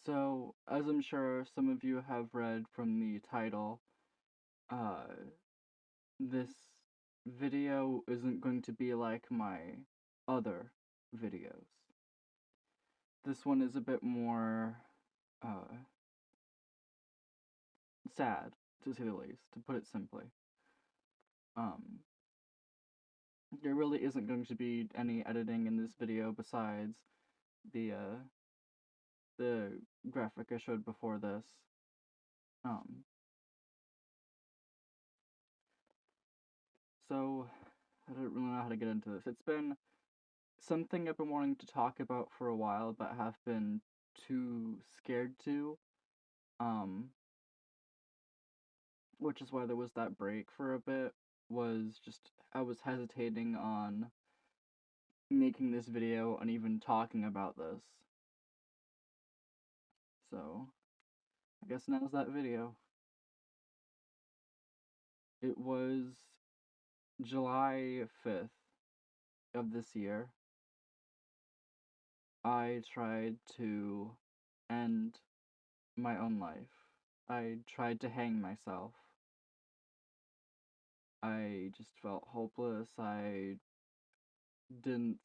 So, as I'm sure some of you have read from the title, uh, this video isn't going to be like my other videos. This one is a bit more, uh, sad, to say the least, to put it simply. Um, there really isn't going to be any editing in this video besides the graphic I showed before this. Um, so, I don't really know how to get into this. It's been something I've been wanting to talk about for a while, but have been too scared to. Um, which is why there was that break for a bit, was just I was hesitating on making this video and even talking about this. So, I guess now's that video. It was July 5th of this year. I tried to end my own life. I tried to hang myself. I just felt hopeless. I didn't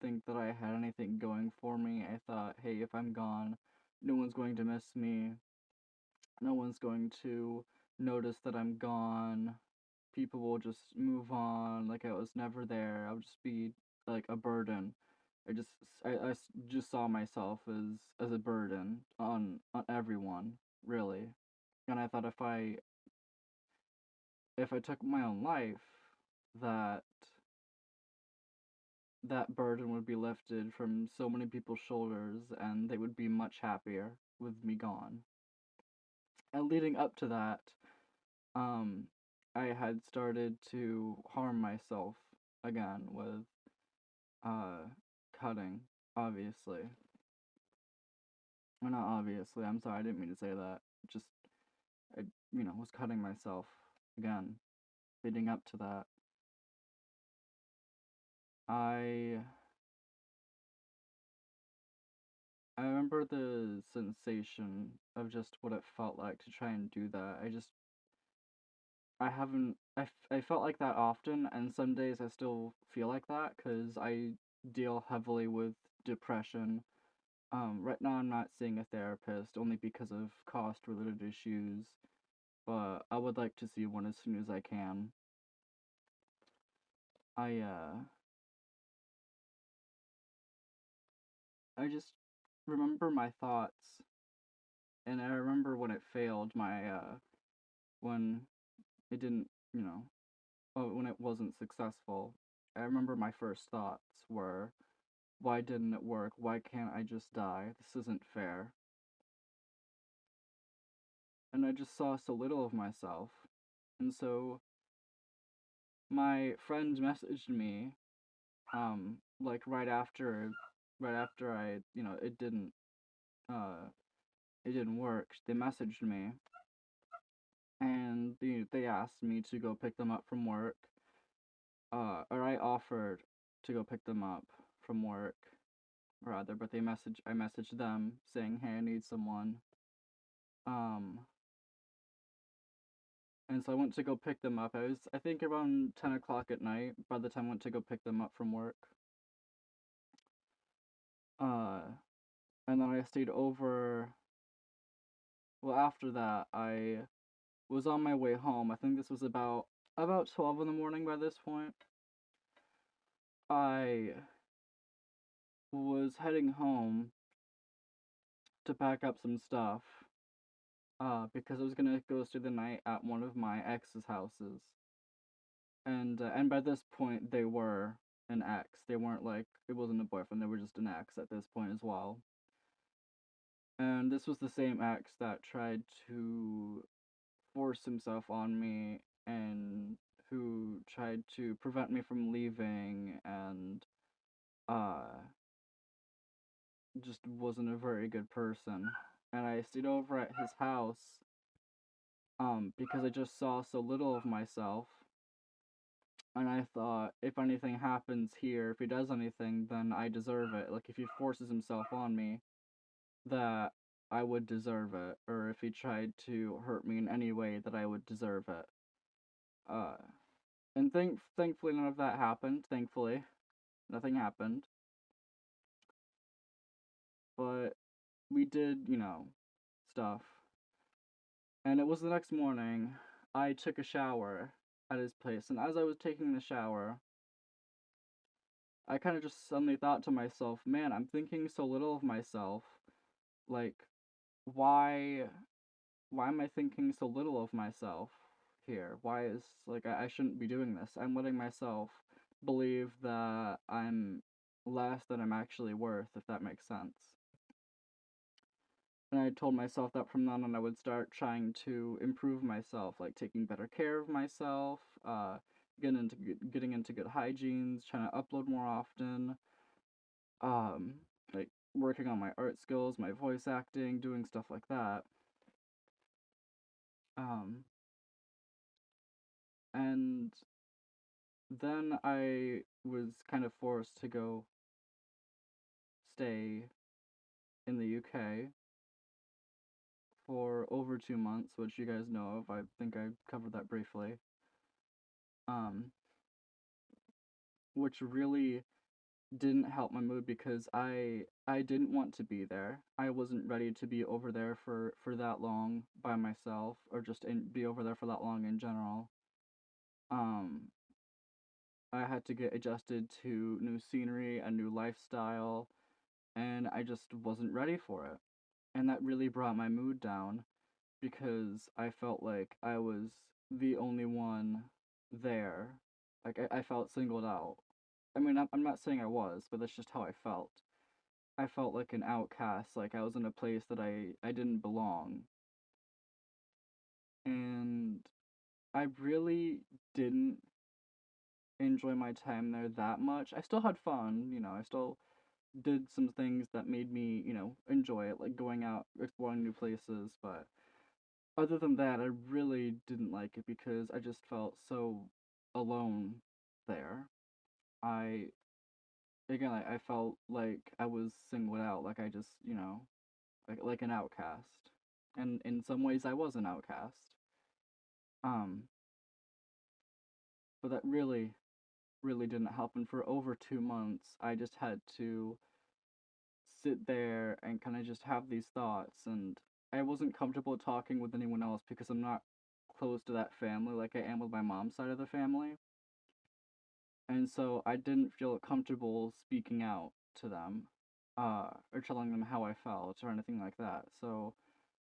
think that I had anything going for me. I thought, hey, if I'm gone, no one's going to miss me. No one's going to notice that I'm gone. People will just move on like I was never there. I'll just be like a burden. I just saw myself as a burden on everyone, really. And I thought if I took my own life, that that burden would be lifted from so many people's shoulders and they would be much happier with me gone. And leading up to that, um, I had started to harm myself again with uh, cutting, obviously. Well, not obviously, I'm sorry, I didn't mean to say that. Just, I, was cutting myself again. Leading up to that, I I remember the sensation of just what it felt like to try and do that. I haven't, I felt like that often, and some days I still feel like that because I deal heavily with depression. Right now I'm not seeing a therapist only because of cost-related issues, but I would like to see one as soon as I can. I, uh, I just remember my thoughts, and I remember when it failed, when it didn't, when it wasn't successful. I remember my first thoughts were, why didn't it work? Why can't I just die? This isn't fair. And I just saw so little of myself. And so my friend messaged me, like right after I, uh, it didn't work. They messaged me and they asked me to go pick them up from work. Or I offered to go pick them up from work, rather, but I messaged them saying, hey, I need someone. Um, And so I went to go pick them up. I think, around 10 o'clock at night by the time I went to go pick them up from work. Uh, and then I stayed over. Well, after that, I was on my way home. I think this was about 12 in the morning by this point. I was heading home to pack up some stuff, because I was gonna go stay the night at one of my ex's houses. And by this point, they were an ex. They weren't like, it wasn't a boyfriend, they were just an ex at this point as well. And this was the same ex that tried to force himself on me and who tried to prevent me from leaving and uh just wasn't a very good person. And I stayed over at his house because I just saw so little of myself. And I thought, if anything happens here, if he does anything, then I deserve it. Like, if he forces himself on me, that I would deserve it, or if he tried to hurt me in any way that I would deserve it. Uh, and thankfully none of that happened. Thankfully, nothing happened. But we did, stuff. And it was the next morning. I took a shower at his place, and as I was taking the shower, I kind of just suddenly thought to myself, man, I'm thinking so little of myself. Like, why why am I thinking so little of myself here? Why is like I shouldn't be doing this. I'm letting myself believe that I'm less than I'm actually worth, if that makes sense. And I told myself that from then on I would start trying to improve myself, like taking better care of myself, getting into good hygienes, trying to upload more often, um, like working on my art skills, my voice acting, doing stuff like that. Um, and then I was kind of forced to go stay in the UK for over 2 months, which you guys know of. I think I covered that briefly. Um, which really didn't help my mood because I didn't want to be there. I wasn't ready to be over there for that long by myself, or just be over there for that long in general. Um, I had to get adjusted to new scenery, a new lifestyle, and I just wasn't ready for it. And that really brought my mood down because I felt like I was the only one there. Like I felt singled out. I mean, I'm not saying I was, but that's just how I felt. I felt like an outcast, like I was in a place that I didn't belong. And I really didn't enjoy my time there that much. I still had fun, I still did some things that made me, enjoy it, like going out, exploring new places, but other than that, I really didn't like it because I just felt so alone there. I again, I felt like I was singled out, like I just, like an outcast. And in some ways I was an outcast. Um, but that really, really didn't help. And for over 2 months, I just had to sit there and kind of just have these thoughts. And I wasn't comfortable talking with anyone else because I'm not close to that family like I am with my mom's side of the family. And so I didn't feel comfortable speaking out to them, or telling them how I felt or anything like that. So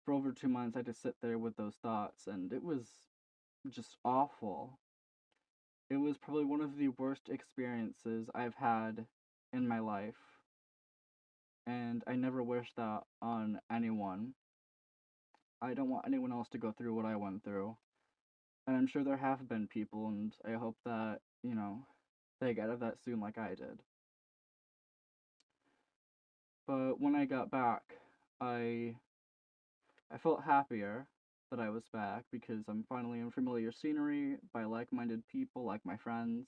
for over 2 months, I just sit there with those thoughts, and it was just awful. It was probably one of the worst experiences I've had in my life, and I never wish that on anyone. I don't want anyone else to go through what I went through. And I'm sure there have been people, and I hope that, they get out of that soon like I did. But when I got back, I I felt happier that I was back because I'm finally in familiar scenery by like-minded people, like my friends,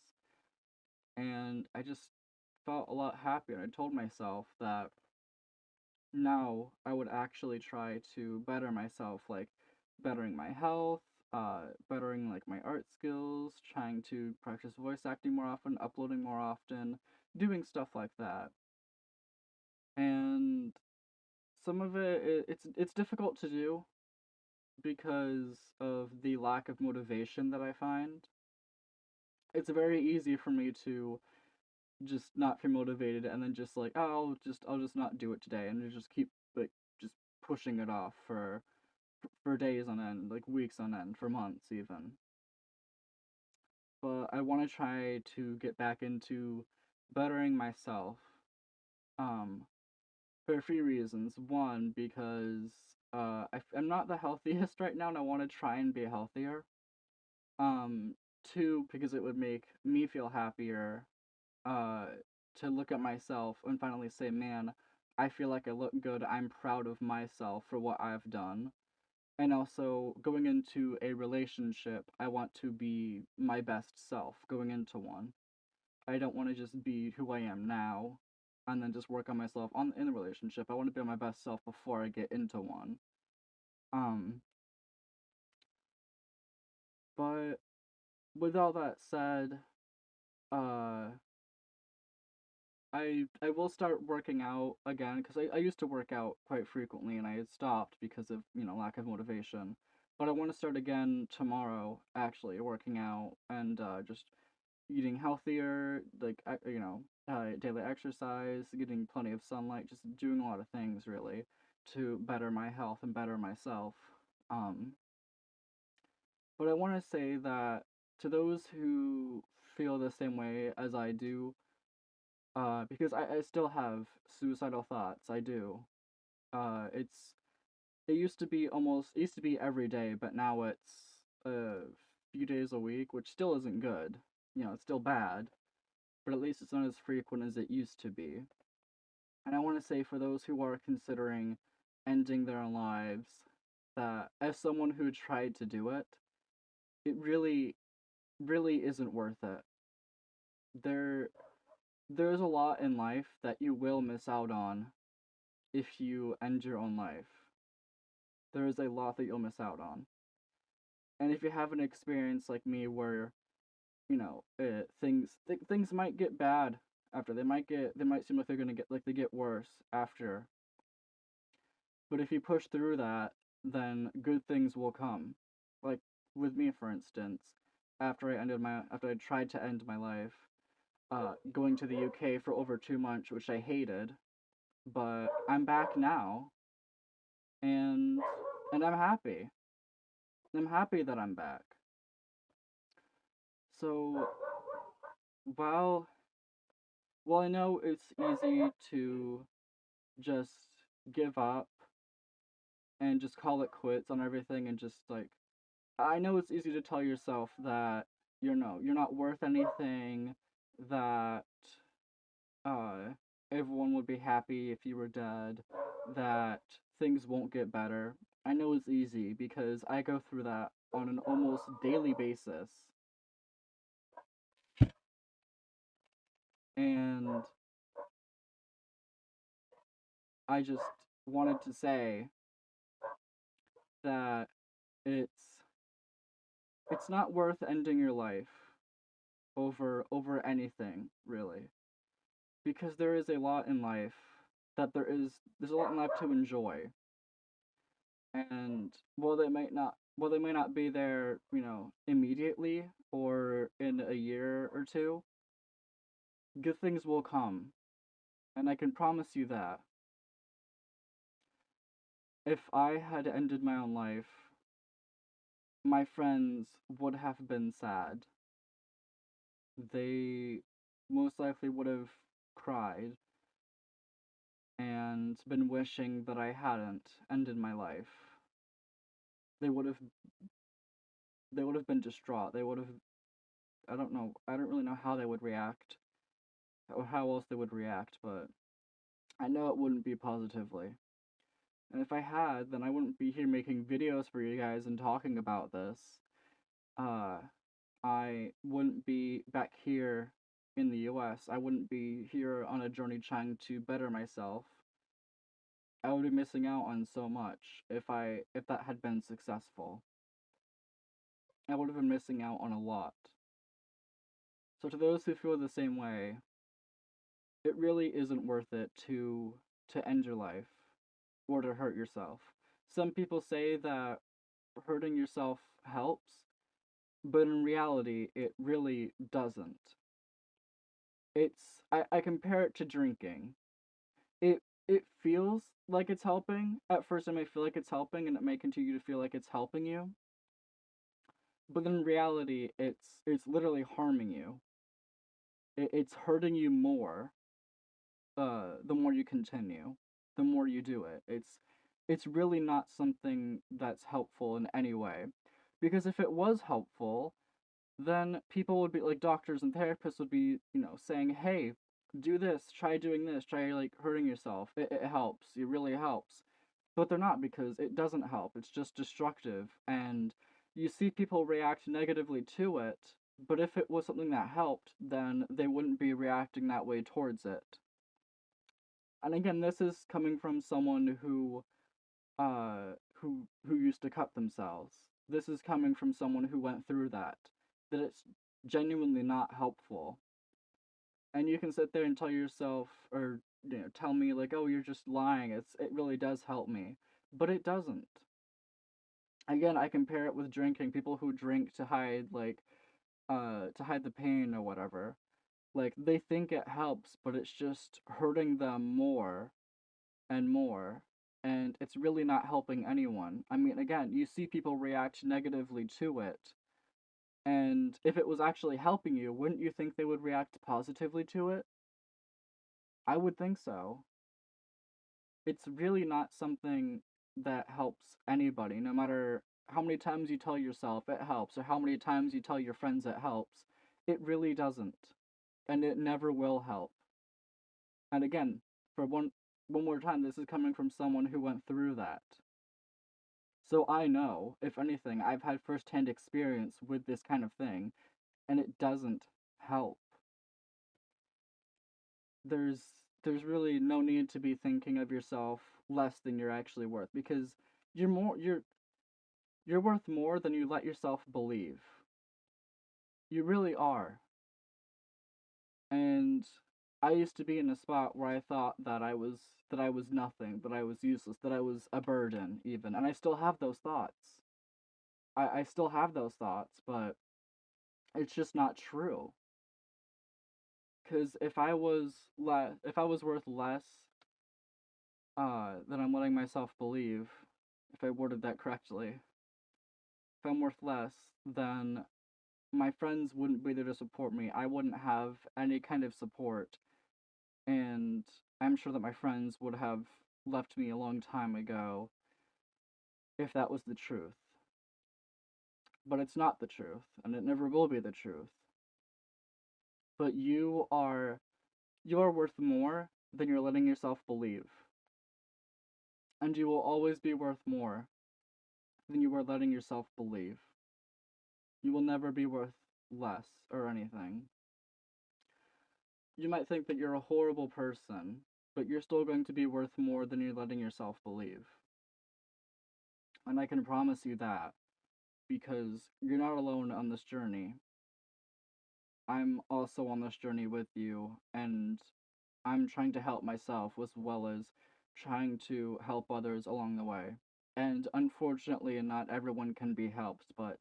and I just felt a lot happier. I told myself that now I would actually try to better myself, like bettering my health, bettering like my art skills, trying to practice voice acting more often, uploading more often, doing stuff like that. And some of it's difficult to do because of the lack of motivation that I find. It's very easy for me to just not feel motivated and then just like, oh, I'll just not do it today and just keep like just pushing it off for days on end, like weeks on end, for months even. But I want to try to get back into bettering myself um for a few reasons. One, because I'm not the healthiest right now and I want to try and be healthier. Um, Two, because it would make me feel happier, uh, to look at myself and finally say, man, I feel like I look good. I'm proud of myself for what I've done. And also, going into a relationship, I want to be my best self going into one. I don't want to just be who I am now. and then just work on myself in the relationship. I want to be my best self before I get into one. Um, but with all that said, uh, I will start working out again because I used to work out quite frequently and I had stopped because of lack of motivation. But I want to start again tomorrow, actually working out and just eating healthier, like daily exercise, getting plenty of sunlight, just doing a lot of things really to better my health and better myself. Um, but I want to say that to those who feel the same way as I do, because I still have suicidal thoughts. I do. It used to be every day, but now it's a few days a week, which still isn't good. It's still bad, but at least it's not as frequent as it used to be. And I want to say for those who are considering ending their lives, that as someone who tried to do it, it really, really isn't worth it. There, there's a lot in life that you will miss out on if you end your own life. There is a lot that you'll miss out on. And if you have an experience like me where, things might get bad after, they might seem like they're going to get, like they get worse after. But if you push through that, then good things will come. Like with me, for instance, after I tried to end my life, going to the UK for over 2 months, which I hated, but I'm back now, and I'm happy. I'm happy that I'm back. So while I know it's easy to just give up and just call it quits on everything and just like, I know it's easy to tell yourself that you're not worth anything, that uh everyone would be happy if you were dead, that things won't get better. I know it's easy because I go through that on an almost daily basis. And I just wanted to say that it's it's not worth ending your life over anything, really. Because there is a lot in life there's a lot in life to enjoy. And while they may not be there, immediately or in a year or two, good things will come. And I can promise you that if I had ended my own life, my friends would have been sad. They most likely would have cried and been wishing that I hadn't ended my life. They would have been distraught. They would have I don't really know how they would react or how else they would react, but I know it wouldn't be positively. And if I had, then I wouldn't be here making videos for you guys and talking about this. Uh, I wouldn't be back here in the US. I wouldn't be here on a journey trying to better myself. I would be missing out on so much if that had been successful. I would have been missing out on a lot. So to those who feel the same way, it really isn't worth it to end your life or to hurt yourself. Some people say that hurting yourself helps, but in reality it really doesn't. I compare it to drinking. It feels like it's helping. At first it may feel like it's helping and it may continue to feel like it's helping you, but in reality it's literally harming you. It's hurting you more the more you continue, the more you do it. It's really not something that's helpful in any way. Because if it was helpful, then people would be like doctors and therapists would be, saying, "Hey, do this, try doing this, try like hurting yourself. It helps. It really helps." But they're not because it doesn't help. It's just destructive and you see people react negatively to it, but if it was something that helped, then they wouldn't be reacting that way towards it. And again, this is coming from someone who used to cut themselves. This is coming from someone who went through that. That it's genuinely not helpful. And you can sit there and tell yourself, or tell me like, oh, you're just lying. It really does help me, but it doesn't. Again, I compare it with drinking. People who drink to hide to hide the pain or whatever. Like they think it helps, but it's just hurting them more and more, and it's really not helping anyone. I mean, again, you see people react negatively to it, and if it was actually helping you, wouldn't you think they would react positively to it? I would think so. It's really not something that helps anybody, no matter how many times you tell yourself it helps or how many times you tell your friends it helps. It really doesn't, and it never will help. And again, for one more time, this is coming from someone who went through that. So I know, if anything, I've had firsthand experience with this kind of thing, and it doesn't help. There's there's really no need to be thinking of yourself less than you're actually worth, because you're more you're worth more than you let yourself believe. You really are. And I used to be in a spot where I thought that I was nothing, that I was useless, that I was a burden even, and I still have those thoughts. I still have those thoughts, but it's just not true. Because if I was worth less, than I'm letting myself believe, if I worded that correctly, if I'm worth less, then my friends wouldn't be there to support me. I wouldn't have any kind of support, and I'm sure that my friends would have left me a long time ago if that was the truth. But it's not the truth, and it never will be the truth. But you are worth more than you're letting yourself believe. And you will always be worth more than you are letting yourself believe. You will never be worth less or anything. You might think that you're a horrible person, but you're still going to be worth more than you're letting yourself believe. And I can promise you that, because you're not alone on this journey. I'm also on this journey with you, and I'm trying to help myself as well as trying to help others along the way. And unfortunately, not everyone can be helped, but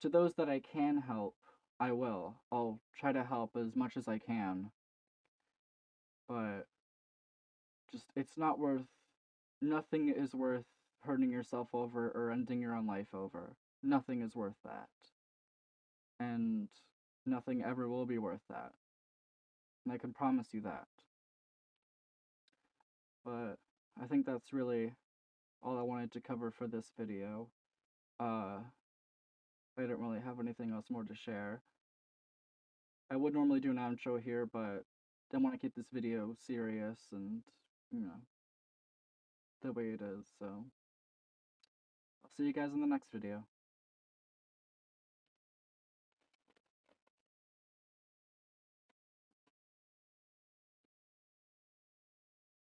to those that I can help, I will. I'll try to help as much as I can, but just it's not worth nothing is worth hurting yourself over or ending your own life over. Nothing is worth that. And nothing ever will be worth that. And I can promise you that. But I think that's really all I wanted to cover for this video. Uh, I didn't really have anything else more to share. I would normally do an outro here, but didn't want to keep this video serious and, you know, the way it is, so I'll see you guys in the next video.